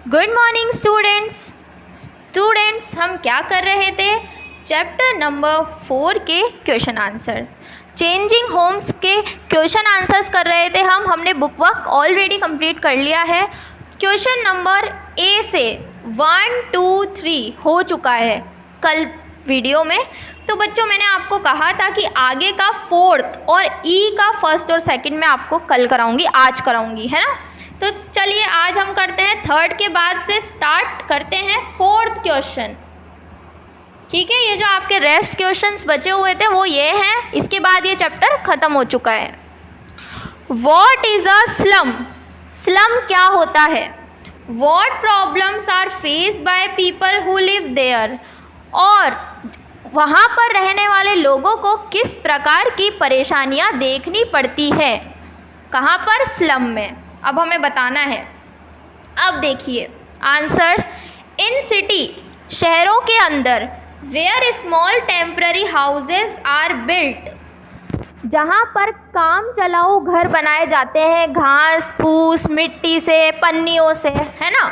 Good morning students हम क्या कर रहे थे? चैप्टर नंबर 4 के क्वेश्चन आंसर्स, चेंजिंग होम्स के क्वेश्चन आंसर्स कर रहे थे हमने बुक वर्क ऑलरेडी कंप्लीट कर लिया है। क्वेश्चन नंबर ए से 1, 2, 3 हो चुका है कल वीडियो में। तो बच्चों मैंने आपको कहा था कि आगे का 4th और ई का 1st और 2nd मैं आपको कल कराऊंगी, आज कराऊंगी, है ना। तो चलिए आज हम करते हैं 3rd के बाद से स्टार्ट करते हैं 4th क्वेश्चन। ठीक है, ये जो आपके रेस्ट क्वेश्चंस बचे हुए थे वो ये हैं, इसके बाद ये चैप्टर ख़त्म हो चुका है। What is a slum? Slum क्या होता है? What problems are faced by people who live there? और वहाँ पर रहने वाले लोगों को किस प्रकार की परेशानियाँ देखनी पड़ती है? कहाँ पर? स्लम में। अब हमें बताना है। अब देखिए आंसर, इन सिटी शहरों के अंदर where small temporary houses are built, जहाँ पर काम चलाऊ घर बनाए जाते हैं घास फूस मिट्टी से पन्नियों से, है ना।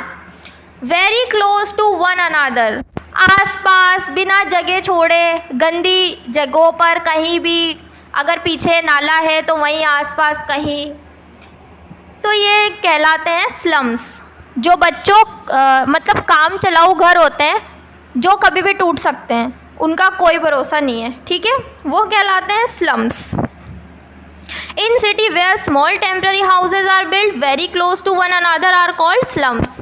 Very close to one another, आसपास बिना जगह छोड़े गंदी जगहों पर कहीं भी, अगर पीछे नाला है तो वहीं आसपास कहीं, तो ये कहलाते हैं स्लम्स। जो बच्चों मतलब काम चलाऊ घर होते हैं जो कभी भी टूट सकते हैं, उनका कोई भरोसा नहीं है, ठीक है, वो कहलाते हैं slums. In city where small temporary houses are built very close to one another are called slums.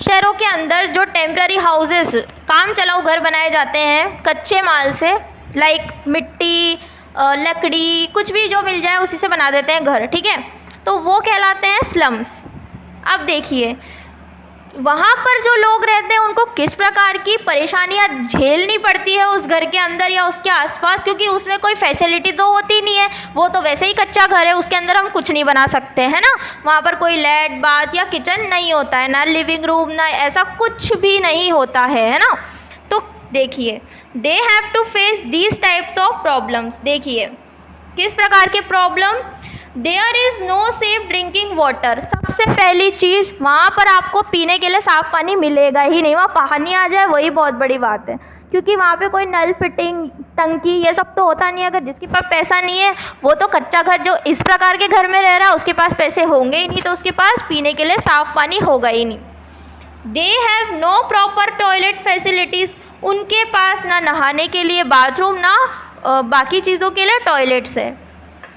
शहरों के अंदर जो टेम्पररी हाउसेस काम चलाऊ घर बनाए जाते हैं कच्चे माल से, लाइक मिट्टी लकड़ी कुछ भी जो मिल जाए उसी से बना देते हैं घर, ठीक है, तो वो कहलाते हैं स्लम्स। अब देखिए वहाँ पर जो लोग रहते हैं उनको किस प्रकार की परेशानियाँ झेलनी पड़ती है उस घर के अंदर या उसके आसपास, क्योंकि उसमें कोई फैसिलिटी तो होती नहीं है, वो तो वैसे ही कच्चा घर है, उसके अंदर हम कुछ नहीं बना सकते, है ना। वहाँ पर कोई लेट बाथ या किचन नहीं होता है, ना लिविंग रूम, ना ऐसा कुछ भी नहीं होता है ना। तो देखिए they have to face these types of problems. देखिए किस प्रकार के problem? There is no safe drinking water. सबसे पहली चीज़, वहाँ पर आपको पीने के लिए साफ़ पानी मिलेगा ही नहीं, वहाँ पानी आ जाए वही बहुत बड़ी बात है, क्योंकि वहाँ पे कोई नल फिटिंग टंकी ये सब तो होता नहीं है। अगर जिसके पास पैसा नहीं है वो तो कच्चा घर, जो इस प्रकार के घर में रह रहा है उसके पास पैसे होंगे ही नहीं, तो उसके पास पीने के लिए साफ़ पानी होगा ही नहीं। They have no proper toilet facilities. उनके पास ना नहाने के लिए बाथरूम, ना बाकी चीज़ों के लिए टॉयलेट्स है,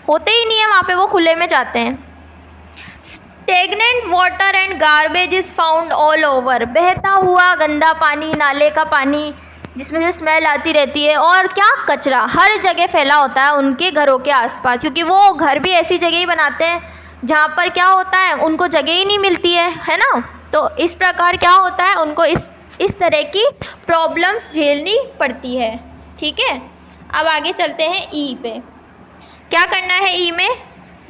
होते ही नहीं है वहाँ पे, वो खुले में जाते हैं। Stagnant water and garbage is found all over. बहता हुआ गंदा पानी, नाले का पानी जिसमें से स्मेल आती रहती है, और क्या कचरा हर जगह फैला होता है उनके घरों के आसपास, क्योंकि वो घर भी ऐसी जगह ही बनाते हैं जहाँ पर क्या होता है उनको जगह ही नहीं मिलती है ना। तो इस प्रकार क्या होता है उनको इस तरह की प्रॉब्लम्स झेलनी पड़ती है, ठीक है। अब आगे चलते हैं ई पे। क्या करना है ई में?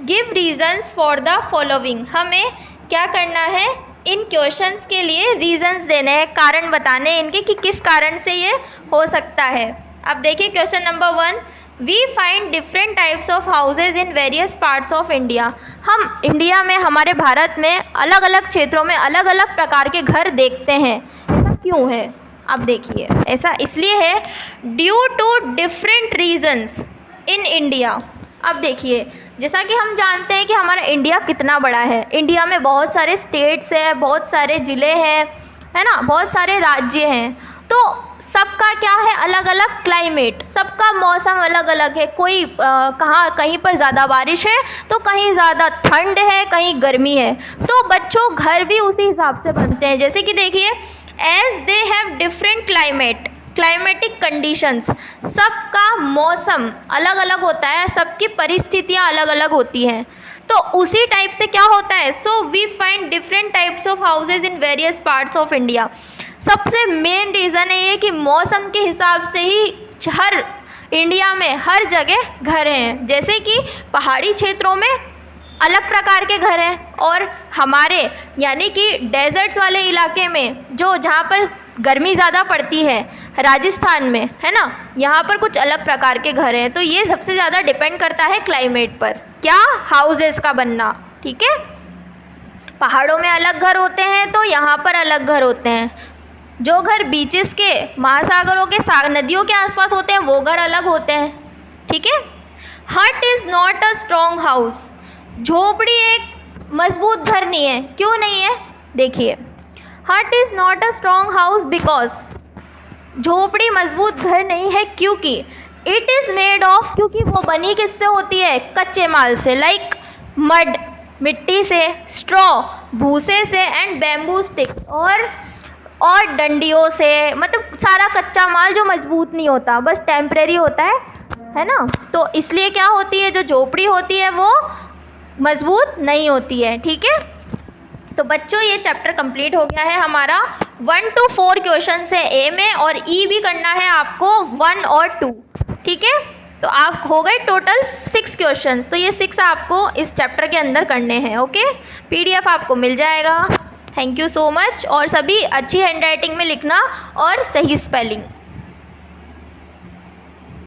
Give reasons for the following. हमें क्या करना है? इन क्वेश्चंस के लिए रीजंस देने हैं, कारण बताने हैं इनके कि किस कारण से ये हो सकता है। अब देखिए question number 1, we find different types of houses in various parts of India. हम इंडिया में, हमारे भारत में अलग अलग क्षेत्रों में अलग अलग प्रकार के घर देखते हैं। ऐसा क्यों है? अब देखिए ऐसा इसलिए है due to different reasons in India. अब देखिए जैसा कि हम जानते हैं कि हमारा इंडिया कितना बड़ा है, इंडिया में बहुत सारे स्टेट्स हैं, बहुत सारे ज़िले हैं, है ना, बहुत सारे राज्य हैं, तो सबका क्या है अलग अलग क्लाइमेट, सबका मौसम अलग अलग है। कोई कहीं पर ज़्यादा बारिश है तो कहीं ज़्यादा ठंड है, कहीं गर्मी है, तो बच्चों घर भी उसी हिसाब से बनते हैं। जैसे कि देखिए as they have different climatic conditions, सबका मौसम अलग अलग होता है, सबकी परिस्थितियाँ अलग अलग होती हैं, तो उसी टाइप से क्या होता है, so we find different types of houses in various parts of India. सबसे मेन रीज़न है ये कि मौसम के हिसाब से ही हर इंडिया में हर जगह घर हैं। जैसे कि पहाड़ी क्षेत्रों में अलग प्रकार के घर हैं, और हमारे यानी कि डेजर्ट्स वाले इलाके में जो जहाँ पर गर्मी ज़्यादा पड़ती है राजस्थान में, है ना, यहाँ पर कुछ अलग प्रकार के घर हैं। तो ये सबसे ज़्यादा डिपेंड करता है क्लाइमेट पर, क्या हाउसेस का बनना, ठीक है। पहाड़ों में अलग घर होते हैं तो यहाँ पर अलग घर होते हैं। जो घर बीचेस के, महासागरों के, नदियों के आसपास होते हैं वो घर अलग होते हैं, ठीक है। हट is not a strong house, झोपड़ी एक मजबूत घर नहीं है। क्यों नहीं है? देखिए, हट is not a strong house because, झोपड़ी मजबूत घर नहीं है क्योंकि इट इज़ मेड ऑफ, क्योंकि वो बनी किससे होती है? कच्चे माल से, लाइक मड, मिट्टी से, स्ट्रॉ, भूसे से, एंड बैम्बू स्टिक्स, और डंडियों से, मतलब सारा कच्चा माल जो मजबूत नहीं होता, बस टेम्परेरी होता है ना। तो इसलिए क्या होती है, जो झोपड़ी होती है वो मजबूत नहीं होती है, ठीक है। तो बच्चों ये चैप्टर कंप्लीट हो गया है हमारा। 1 to 4 क्वेश्चन है ए में, और ई भी करना है आपको 1 और 2, ठीक है। तो आप हो गए टोटल 6 क्वेश्चंस। तो ये 6 आपको इस चैप्टर के अंदर करने हैं, ओके। PDF आपको मिल जाएगा। Thank you so much. और सभी अच्छी हैंडराइटिंग में लिखना और सही स्पेलिंग।